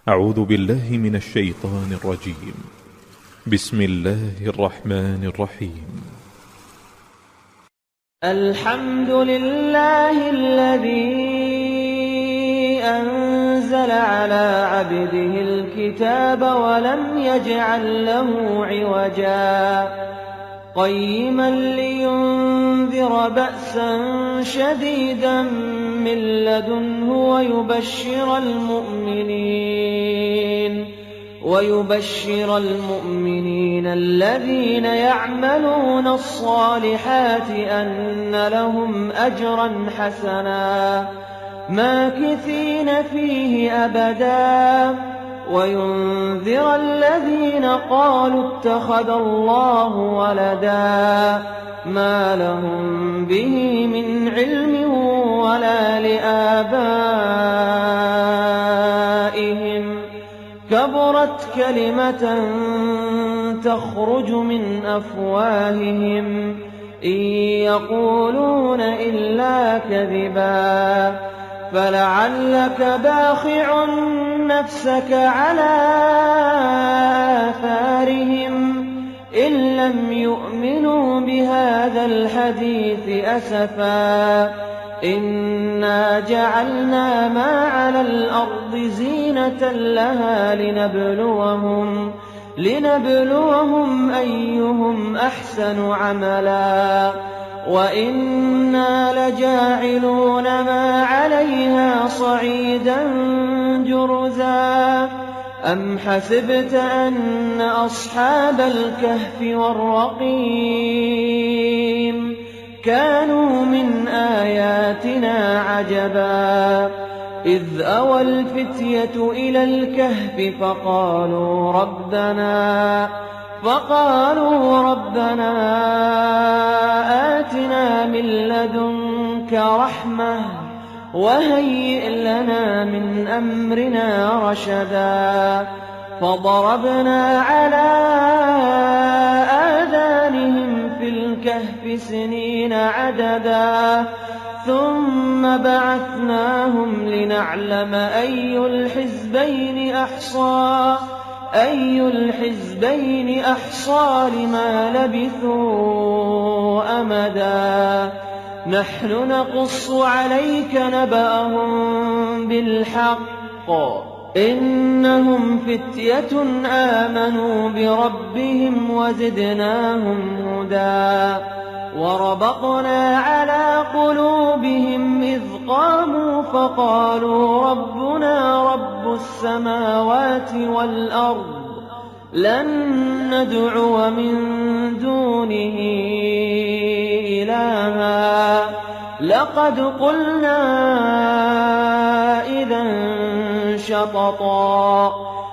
أعوذ بالله من الشيطان الرجيم. بسم الله الرحمن الرحيم. الحمد لله الذي أنزل على عبده الكتاب ولم يجعل له عوجا قيما لينذر بأسا شديدا من لدنه ويبشر المؤمنين الذين يعملون الصالحات أن لهم أجرا حسنا ماكثين فيه أبدا وينذر الذين قالوا اتخذ الله ولدا ما لهم به من علم ولا لآبائهم كبرت كلمة تخرج من أفواههم إن يقولون إلا كذبا فلعلك باخع نفسك على آثارهم إن لم يؤمنوا بهذا الحديث أسفا إنا جعلنا ما على الأرض زينة لها لنبلوهم أيهم أحسن عملا وإنا لجاعلون ما عليها صعيدا جرزا أم حسبت أن أصحاب الكهف والرقيم كانوا من آياتنا عجبا إذ أوى الفتية إلى الكهف فقالوا ربنا آتنا من لدنك رحمة وهيئ لنا من أمرنا رشدا فضربنا على آذانهم في الكهف سنين عددا ثم بعثناهم لنعلم أي الحزبين أحصى لما لبثوا أمدا نحن نقص عليك نبأهم بالحق إنهم فتية آمنوا بربهم وزدناهم هدى وربطنا على قلوبهم إذ قاموا فقالوا ربنا رب السماوات والأرض لن ندعو من دونه إلها لقد قلنا إذا شططا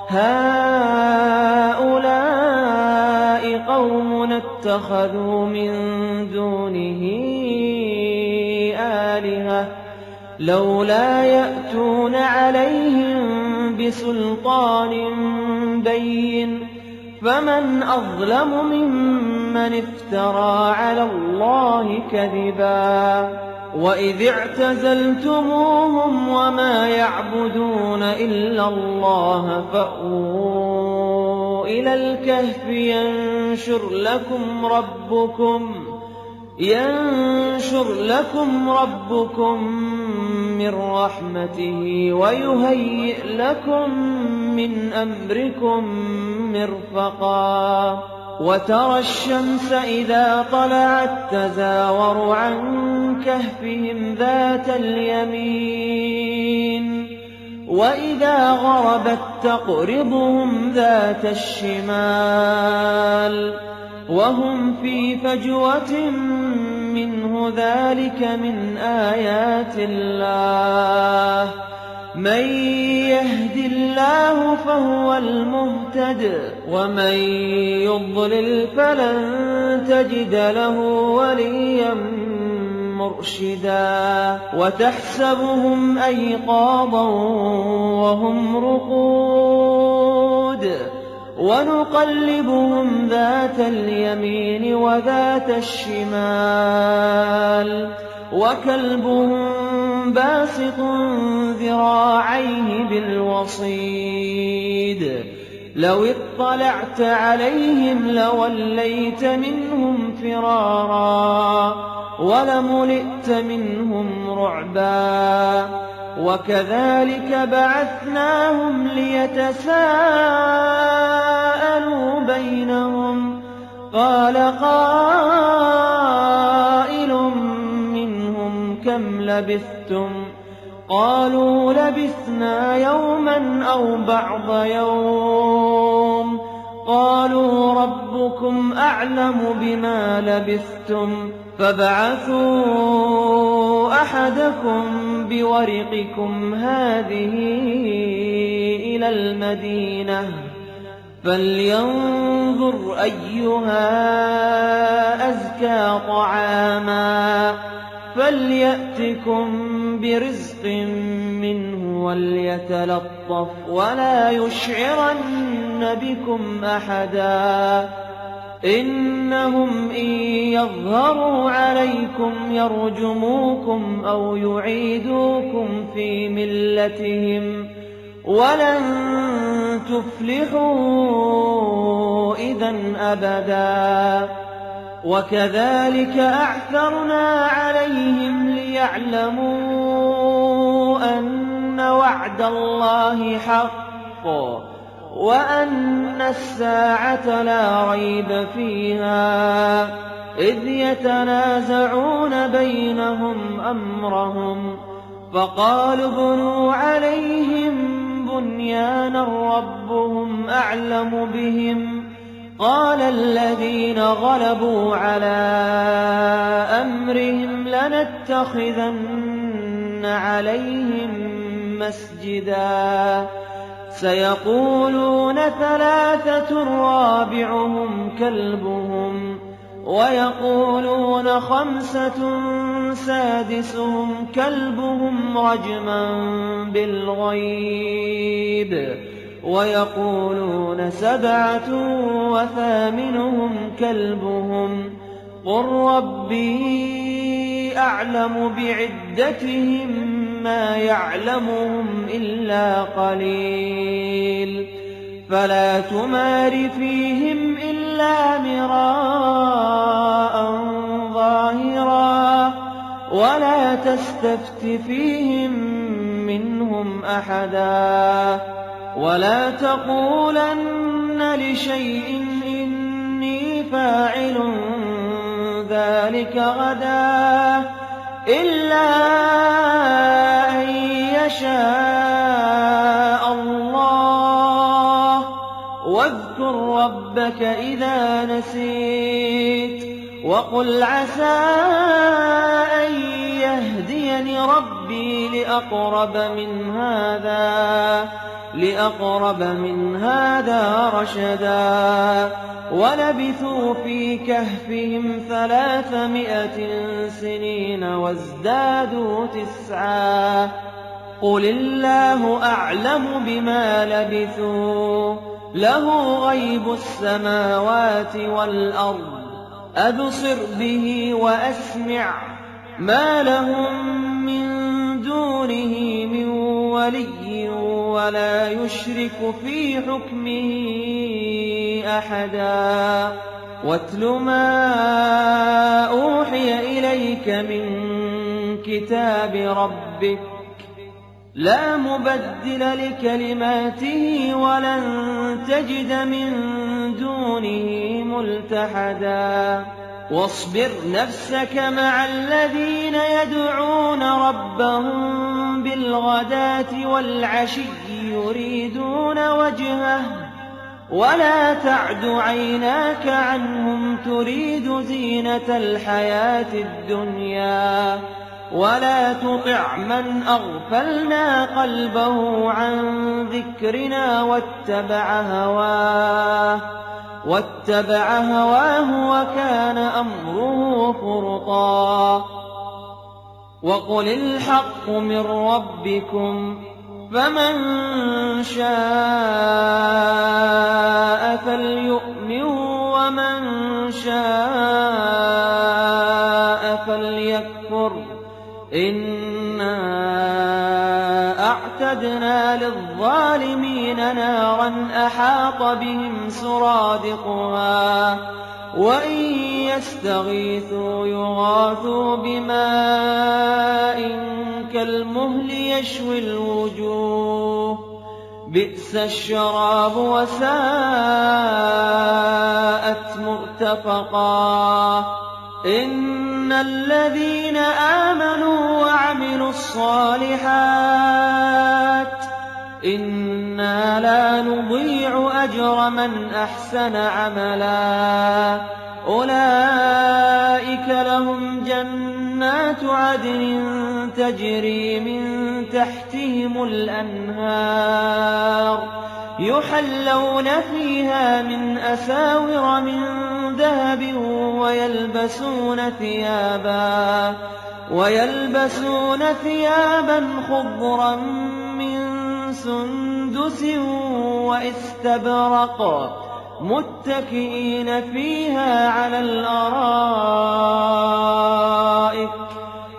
هؤلاء قومنا اتخذوا من دونه آلهة لولا يأتون عليهم بسلطان بين فمن أظلم ممن افترى على الله كذبا وإذ اعتزلتموهم وما يعبدون إلا الله فأووا إلى الكهف ينشر لكم ربكم من رحمته ويهيئ لكم من أمركم مرفقا وترى الشمس إذا طلعت تزاور عن كهفهم ذات اليمين وإذا غربت تقرضهم ذات الشمال وهم في فجوة منه ذلك من آيات الله من يهد الله فهو المهتد ومن يضلل فلن تجد له وليا مرشدا وتحسبهم أيقاظا وهم رقود ونقلبهم ذات اليمين وذات الشمال وكلبهم باسط ذراعيه بالوصيد لو اطلعت عليهم لوليت منهم فرارا ولملئت منهم رعبا وكذلك بعثناهم ليتساءلوا بينهم قال قائل منهم كم لبثتم قالوا لبثنا يوما أو بعض يوم قالوا ربكم أعلم بما لبثتم فابعثوا أحدكم بورقكم هذه إلى المدينة فلينظر أيها أزكى طعاما فليأتكم برزق منه وليتلطف ولا يشعرن بكم أحدا إنهم إن يظهروا عليكم يرجموكم أو يعيدوكم في ملتهم ولن تفلحوا إذن أبدا وكذلك أعثرنا عليهم ليعلموا أن وعد الله حق وأن الساعة لا ريب فيها إذ يتنازعون بينهم أمرهم فقالوا ابنوا عليهم بنيانا ربهم أعلم بهم قال الذين غلبوا على أمرهم لنتخذن عليهم مسجدا سيقولون ثلاثة رابعهم كلبهم ويقولون خمسة سادسهم كلبهم رجما بالغيب ويقولون سبعة وثامنهم كلبهم قل ربي أعلم بعدتهم ما يعلمهم إلا قليل فلا تمار فيهم إلا مراء ظاهرا ولا تستفت فيهم منهم أحدا ولا تقولن لشيء إني فاعل ذلك غدا إلا أن يشاء الله واذكر ربك إذا نسيت وقل عسى أن يهديني ربي لأقرب من هذا رشدا ولبثوا في كهفهم 300 سنين وازدادوا 9 قل الله أعلم بما لبثوا له غيب السماوات والأرض أبصر به وأسمع ما لهم من دونه من ولي ولا يشرك في حكمه أحدا واتل ما أوحي إليك من كتاب ربك لا مبدل لكلماته ولن تجد من دونه ملتحدا واصبر نفسك مع الذين يدعون ربهم بالغداة والعشي يريدون وجهه ولا تعد عيناك عنهم تريد زينة الحياة الدنيا ولا تطع من أغفلنا قلبه عن ذكرنا واتبع هواه وكان أمره فرطا وقل الحق من ربكم فمن شاء فليؤمن ومن شاء فليكفر إنا نارا أحاط بهم سرادقها وإن يستغيثوا يغاثوا بماء كالمهل يشوي الوجوه بئس الشراب وساءت مرتفقا إن الذين آمنوا وعملوا الصالحات إنا لا نضيع أجر من أحسن عملا أولئك لهم جنات عدن تجري من تحتهم الأنهار يحلون فيها من أساور من ذهب ويلبسون ثيابا خضرا من سندس واستبرق متكئين فيها على الأرائك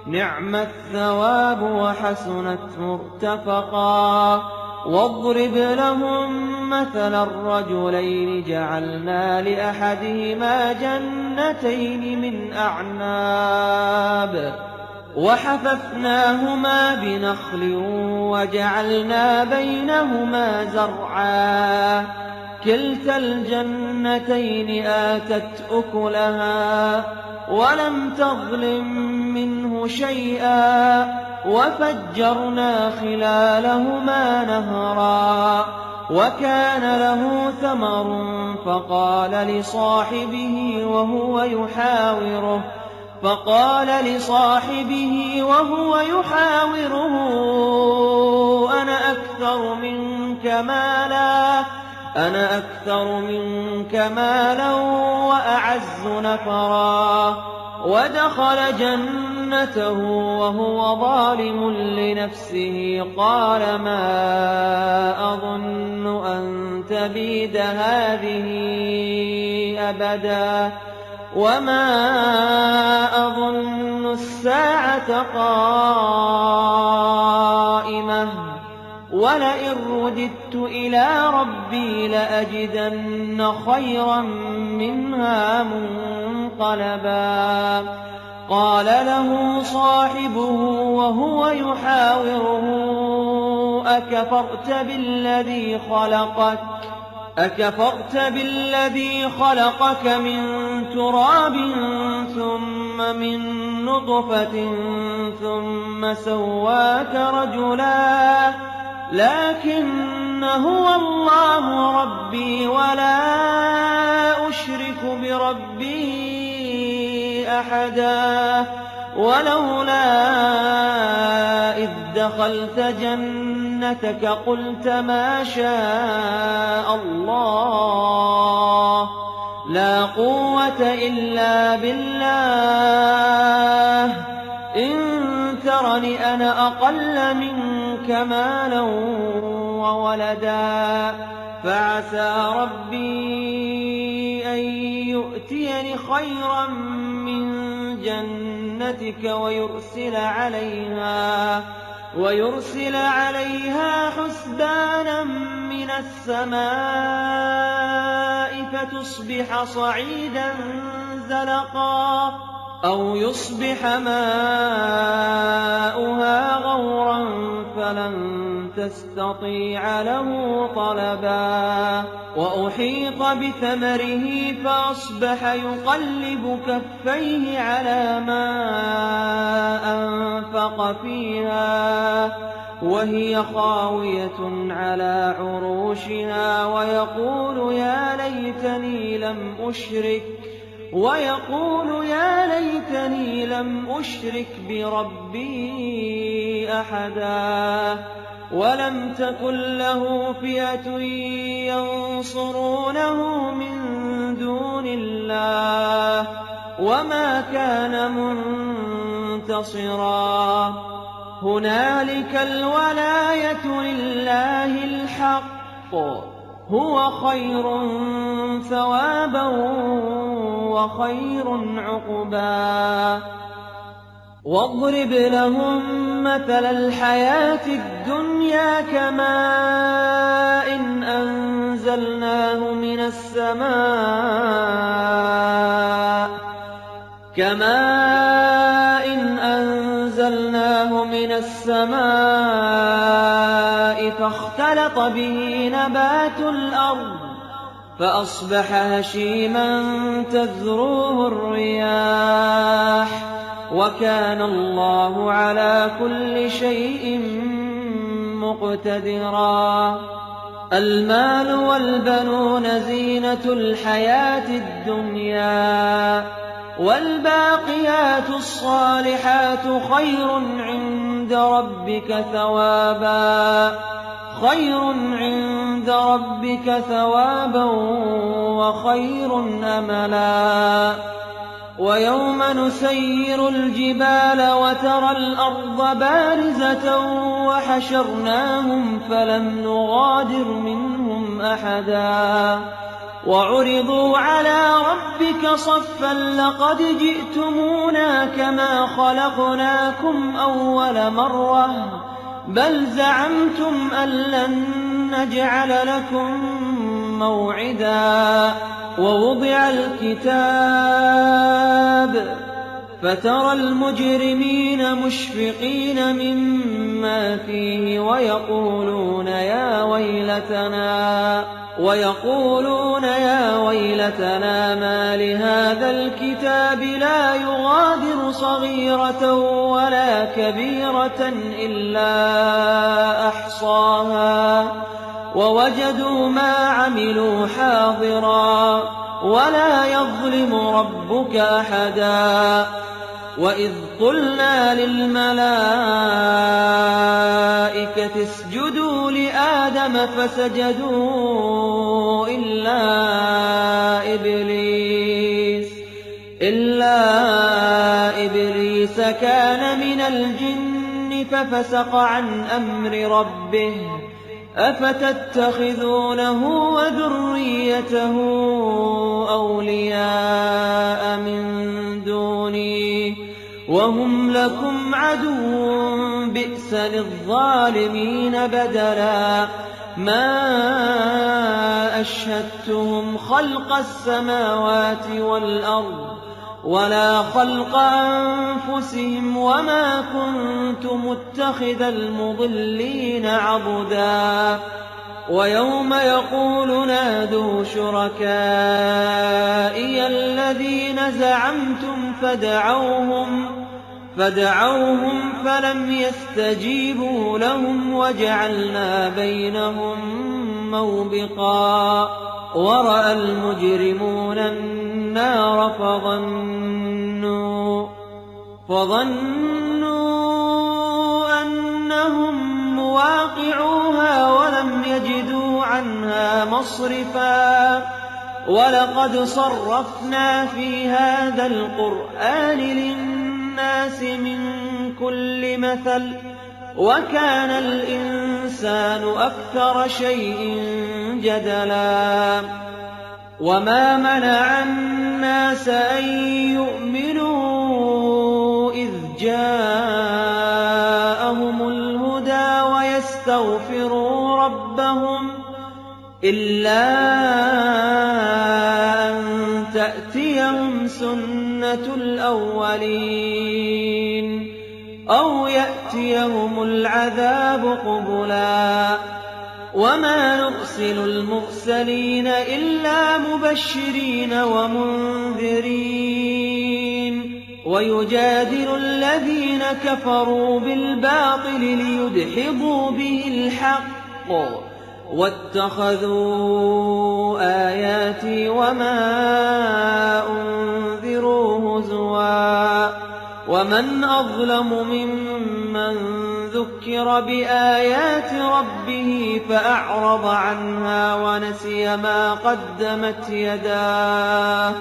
نعم الثواب وحسنت مرتفقا واضرب لهم مثل الرجلين جعلنا لأحدهما جنتين من أعناب وحففناهما بنخل وجعلنا بينهما زرعا كلتا الجنتين آتت أكلها ولم تظلم منه شيئا وفجرنا خلالهما نهرا وكان له ثمر فقال لصاحبه وهو يحاوره أنا أكثر منك مالا وأعز نفرا ودخل جنته وهو ظالم لنفسه قال ما أظن أن تبيد هذه أبدا وما أظن الساعة قائمة ولئن رددت إلى ربي لأجدن خيرا منها منقلبا قال له صاحبه وهو يحاوره أكفرت بالذي خلقك من تراب ثم من نطفة ثم سواك رجلا لكن هو الله ربي ولا أشرك بربي أحدا ولولا إذ دخلت جنتك قلت ما شاء الله لا قوة إلا بالله إن ترني أنا أقل منك مالا وولدا فعسى ربي أن يؤتيني خيرا من جنتك ويرسل عليها حسبانا من السماء فتصبح صعيدا زلقا أو يصبح ماؤها غورا فلن تستطيع له طلبا وأحيط بثمره فأصبح يقلب كفيه على ما أنفق فيها وهي خاوية على عروشها ويقول يا ليتني لم أشرك بربي أحدا ولم تكن له فئة ينصرونه من دون الله وما كان منتصرا هنالك الولاية لله الحق هو خير ثوابا وخير عقبا واضرب لهم مثل الحياة الدنيا كماء أنزلناه من السماء فاختلط به نبات الأرض فأصبح هشيما تذروه الرياح وكان الله على كل شيء مقتدرا. المال والبنون زينة الحياة الدنيا والباقيات الصالحات خير عند ربك ثوابا وخير أملا. ويوم نسير الجبال وترى الأرض بارزة وحشرناهم فلم نغادر منهم أحدا وعرضوا على ربك صفا لقد جئتمونا كما خلقناكم أول مرة بل زعمتم أن لن نجعل لكم موعدا. ووضع الكتاب فترى المجرمين مشفقين مما فيه ويقولون يا ويلتنا ما لهذا الكتاب لا يغادر صغيرة ولا كبيرة إلا أحصاها ووجدوا ما عملوا حاضرا ولا يظلم ربك أحدا. وإذ قلنا للملائكة اسجدوا لآدم فسجدوا إلا إبليس كان من الجن ففسق عن أمر ربه أفتتخذونه وذريته أولياء من دوني وهم لكم عدو بئس للظالمين بدلا. ما أشهدتهم خلق السماوات والأرض ولا خلق أنفسهم وما كنت متخذ المضلين عضدا. ويوم يقول نادوا شركائي الذين زعمتم فدعوهم فلم يستجيبوا لهم وجعلنا بينهم موبقا. ورأى المجرمون النار فظنوا أنهم مواقعوها ولم يجدوا عنها مصرفا. ولقد صرفنا في هذا القرآن للناس من كل مثل وكان الإنسان أكثر شيء جدلا. وما منع الناس أن يؤمنوا إذ جاءهم الهدى ويستغفروا ربهم إلا أن تأتيهم سنة الأولين أو يأتيهم العذاب قبلا. وما نرسل المرسلين إلا مبشرين ومنذرين ويجادل الذين كفروا بالباطل ليدحضوا به الحق واتخذوا آياتي وما أنذروا هزوا. ومن أظلم ممن ذكر بآيات ربه فأعرض عنها ونسي ما قدمت يداه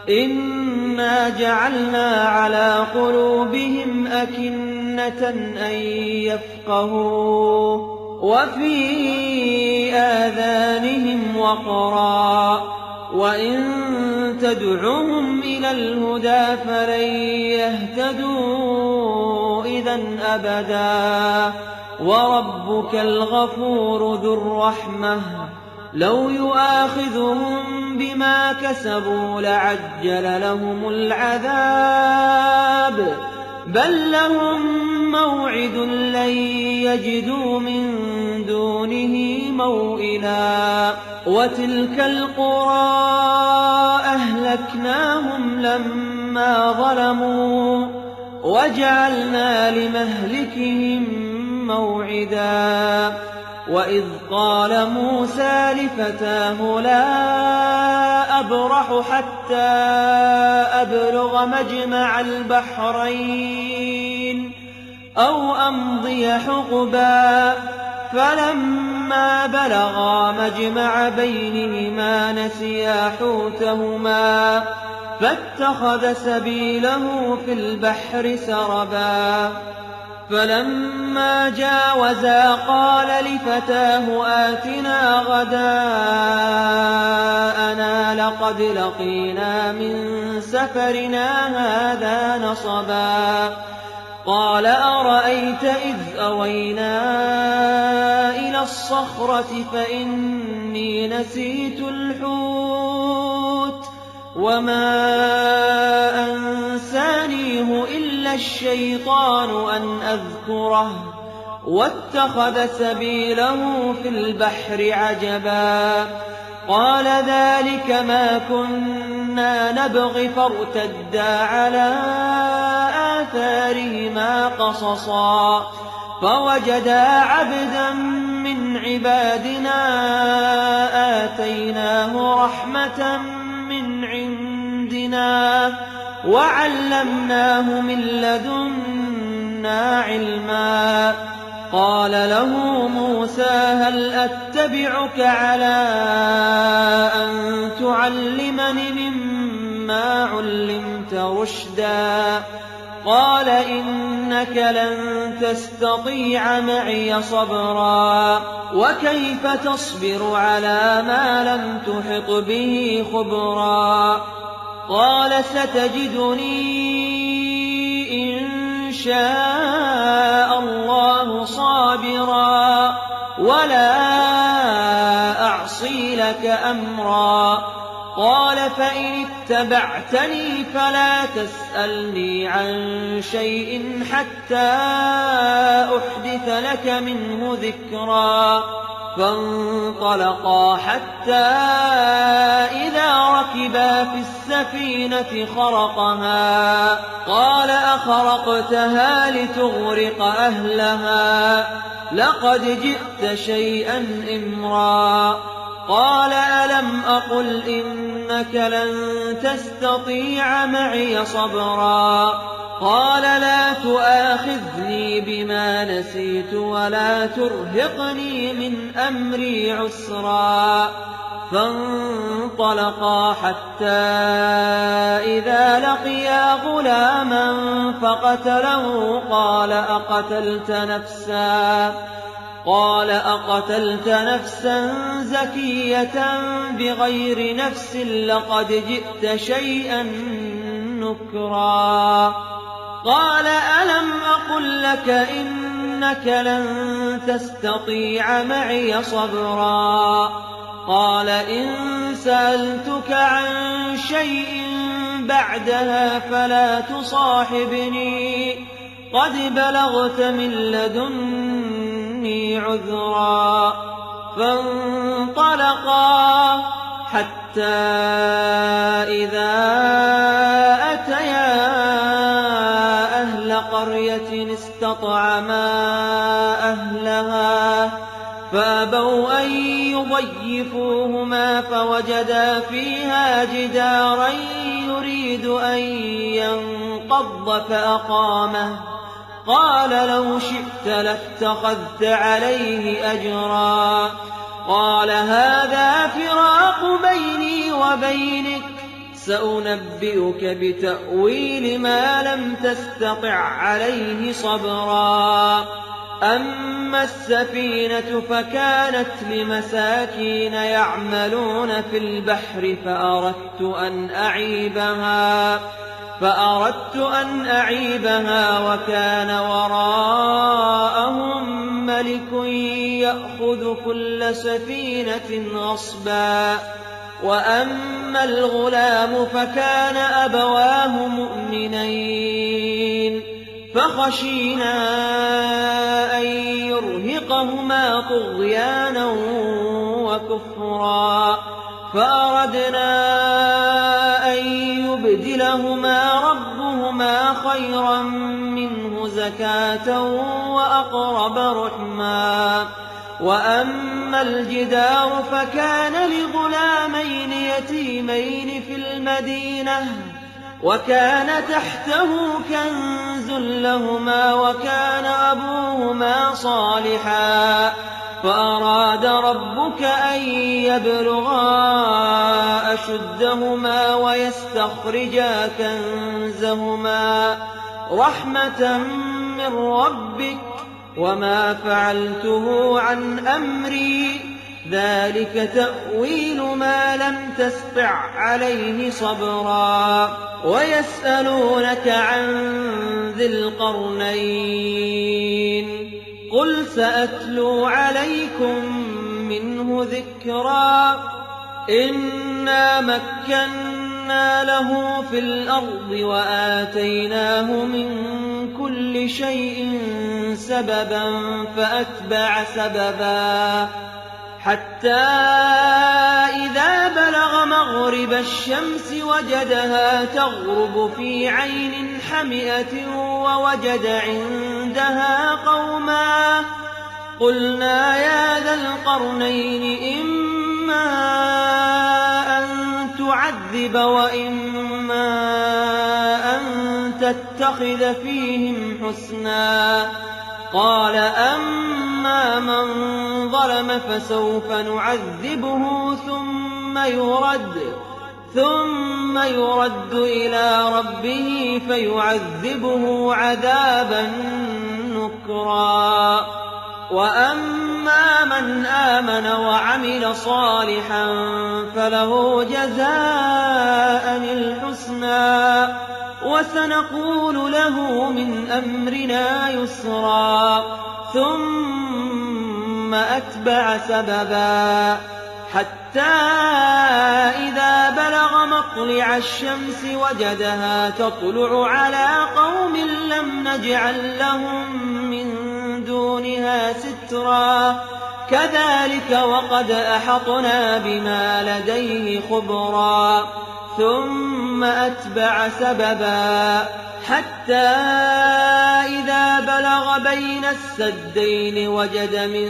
إنا جعلنا على قلوبهم أكنة أن يفقهوه وفي آذانهم وقرا وإن تدعهم إلى الهدى فلن يهتدوا إذن أبدا. وربك الغفور ذو الرحمة لو يؤاخذهم بما كسبوا لعجل لهم العذاب بل لهم موعد لن يجدوا من دونه موئلا وتلك القرى أهلكناهم لما ظلموا وجعلنا لمهلكهم موعدا وإذ قال موسى لفتاه لا أبرح حتى أبلغ مجمع البحرين أو أمضي حقبا فلما بلغا مجمع بينهما نسيا حوتهما فاتخذ سبيله في البحر سربا فلما جاوزا قال لفتاه آتنا غداءنا لقد لقينا من سفرنا هذا نصبا قال أرأيت إذ أوينا إلى الصخرة فإني نسيت الحوت وما أنسانيه إلا الشيطان أن أذكره واتخذ سبيله في البحر عجبا قال ذلك ما كنا نبغي فارتدا على آثارهما قصصا فوجدا عبدا من عبادنا آتيناه رحمة من عندنا وعلمناه من لدنا علما قال له موسى هل أتبعك على أن تعلمني مما علمت رشدا قال إنك لن تستطيع معي صبرا وكيف تصبر على ما لم تحط به خبرا قال ستجدني إن شاء الله صابرا ولا أعصي لك أمرا قال فإن اتبعتني فلا تسألني عن شيء حتى أحدث لك منه ذكرا فانطلقا حتى إذا ركبا في السفينة خرقها قال أخرقتها لتغرق أهلها لقد جئت شيئا إمرا قال ألم أقل إنك لن تستطيع معي صبرا قال لا تؤاخذني بما نسيت ولا ترهقني من أمري عسرا فانطلقا حتى إذا لقيا غلاما فقتله قال أقتلت نفسا زكية بغير نفس لقد جئت شيئا نكرا قال ألم أقل لك إنك لن تستطيع معي صبرا قال إن سألتك عن شيء بعدها فلا تصاحبني قد بلغت من لدني عذرا فانطلقا حتى إذا أتيا أهل قرية استطعما أهلها فأبوا أن يضيفوهما فوجدا فيها جدارا يريد أن ينقض فأقامه قال لو شئت لاتخذت عليه أجرا قال هذا فراق بيني وبينك سأنبئك بتأويل ما لم تستطع عليه صبرا أما السفينة فكانت لمساكين يعملون في البحر فأردت أن أعيبها وكان وراءهم ملك يأخذ كل سفينة غصبا. وأما الغلام فكان أبواه مؤمنين فخشينا أن يرهقهما طغيانا وكفرا، فأردنا أن يبدلهما ربهما خيرا منه زكاة وأقرب رحما. وأما الجدار فكان لغلامين يتيمين في المدينة وكان تحته كنز لهما وكان أبوهما صالحا، فأراد ربك أن يبلغا أشدهما ويستخرجا كنزهما رحمة من ربك، وما فعلته عن أمري، ذلك تأويل ما لم تسطع عليه صبرا. ويسألونك عن ذي القرنين، قل سأتلو عليكم منه ذكرا. إنا مكنا له في الأرض وآتيناه من كل شيء سببا فأتبع سببا، حتى إذا بلغ مغرب الشمس وجدها تغرب في عين حمئة ووجد عندها قوما. قلنا يا ذا القرنين إما أن تعذب وإما أن تتخذ فيهم حسنا. قال أما من ظلم فسوف نعذبه ثم يرد إلى ربه فيعذبه عذابا نكرا. وأما من آمن وعمل صالحا فله جزاء الحسنى وسنقول له من أمرنا يسرا. ثم أتبع سببا حتى إذا بلغ مطلع الشمس وجدها تطلع على قوم لم نجعل لهم من دونها سترا. كذلك وقد أحطنا بما لديه خبرا. ثم أتبع سببا حتى إذا بلغ بين السدين وجد من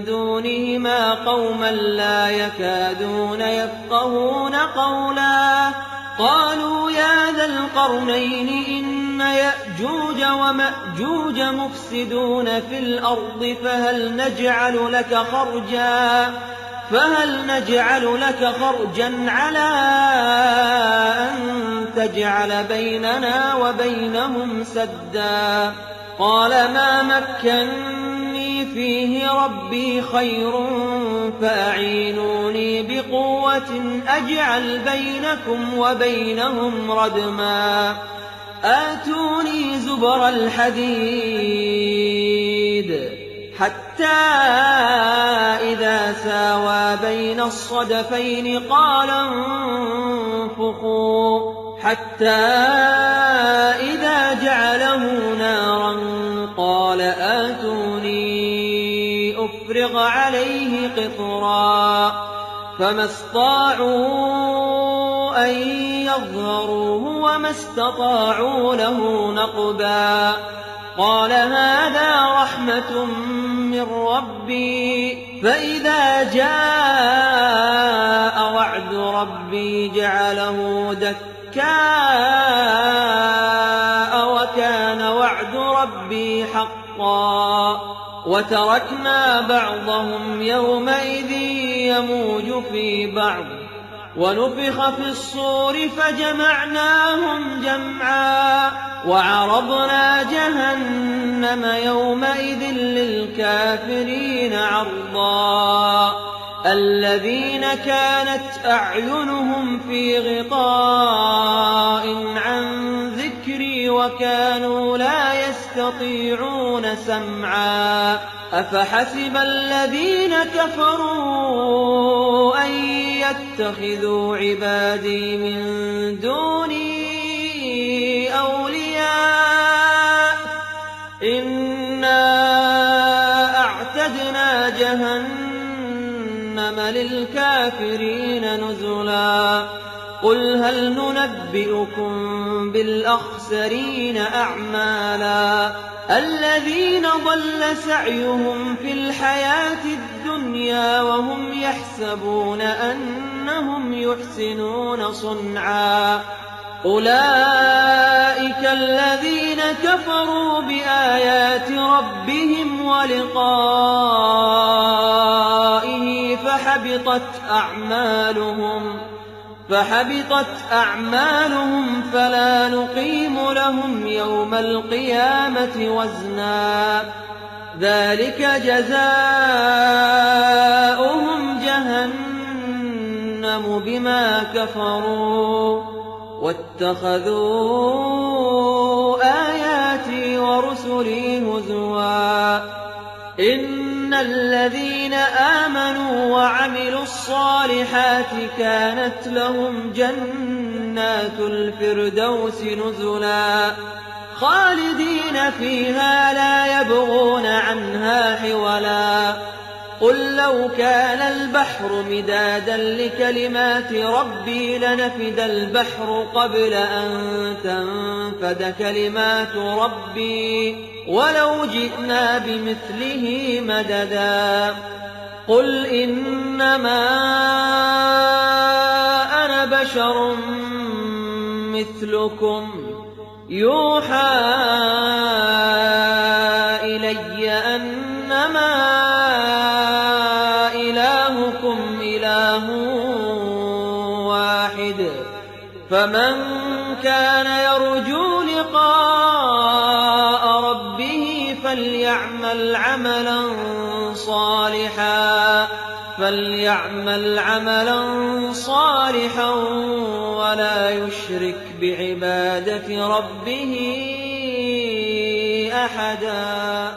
دونهما قوما لا يكادون يفقهون قولا. قالوا يا ذا القرنين إن يأجوج ومأجوج مفسدون في الأرض فهل نجعل لك خرجا على أن تجعل بيننا وبينهم سدا. قال ما مكني فيه ربي خير فأعينوني بقوة أجعل بينكم وبينهم ردما. آتوني زبر الحديد حتى إذا ساوى بين الصدفين قال انفخوا حتى إذا جعله نارا قال آتوني أفرغ عليه قطرا. فما استطاعوا أن يظهروه وما استطاعوا له نقبا. قال هذا رحمة من ربي فإذا جاء وعد ربي جعله دكاء وكان وعد ربي حقا. وتركنا بعضهم يومئذ يموج في بعض ونفخ في الصور فجمعناهم جمعا. وعرضنا جهنم يومئذ للكافرين عرضا. الذين كانت أعينهم في غطاء عن ذكري الذِّكْرِ وَكَانُوا لَا يَسْتَطِيعُونَ سَمْعًا أَفَحَسِبَ الَّذِينَ كَفَرُوا أَن يَتَّخِذُوا عِبَادِي مِن دُونِي أَوْلِيَاءَ إِنَّا أَعْتَدْنَا جَهَنَّمَ لِلْكَافِرِينَ نُزُلًا قُلْ هَلْ نُنَبِّئُكُم بِالْأَخْسَرِينَ أَعْمَالًا الَّذِينَ ضَلَّ سَعْيُهُمْ فِي الْحَيَاةِ الدُّنْيَا وَهُمْ يَحْسَبُونَ أَنَّهُمْ يُحْسِنُونَ صُنْعًا أُولَئِكَ الَّذِينَ كَفَرُوا بِآيَاتِ رَبِّهِمْ وَلِقَائِهِ فَحَبِطَتْ أَعْمَالُهُمْ فَلَا نُقِيمُ لَهُمْ يَوْمَ الْقِيَامَةِ وَزْنًا ذَلِكَ جَزَاؤُهُمْ جَهَنَّمُ بِمَا كَفَرُوا وَاتَّخَذُوا آيَاتِي وَرُسُلِي هُزُوًا إِنَّ الَّذِينَ آمَنُوا وَعَمِلُوا الصَّالِحَاتِ كَانَتْ لَهُمْ جَنَّاتُ الْفِرْدَوْسِ نُزُلًا خَالِدِينَ فِيهَا لَا يَبْغُونَ عَنْهَا حِوَلًا قُل لَّوْ كَانَ الْبَحْرُ مِدَادًا لِّكَلِمَاتِ رَبِّي لَنَفِدَ الْبَحْرُ قَبْلَ أَن تَنفَدَ كَلِمَاتُ رَبِّي وَلَوْ جِئْنَا بِمِثْلِهِ مَدَدًا قُلْ إِنَّمَا أَنَا بَشَرٌ مِّثْلُكُمْ يُوحَىٰ إِلَيَّ أَنَّمَا إِلَٰهُكُمْ إِلَٰهٌ وَاحِدٌ فَمَن كَانَ يَرْجُو لِقَاءَ رَبِّهِ فَلْيَعْمَلْ عَمَلًا صَالِحًا وَلَا يُشْرِكْ بِعِبَادَةِ رَبِّهِ أَحَدًا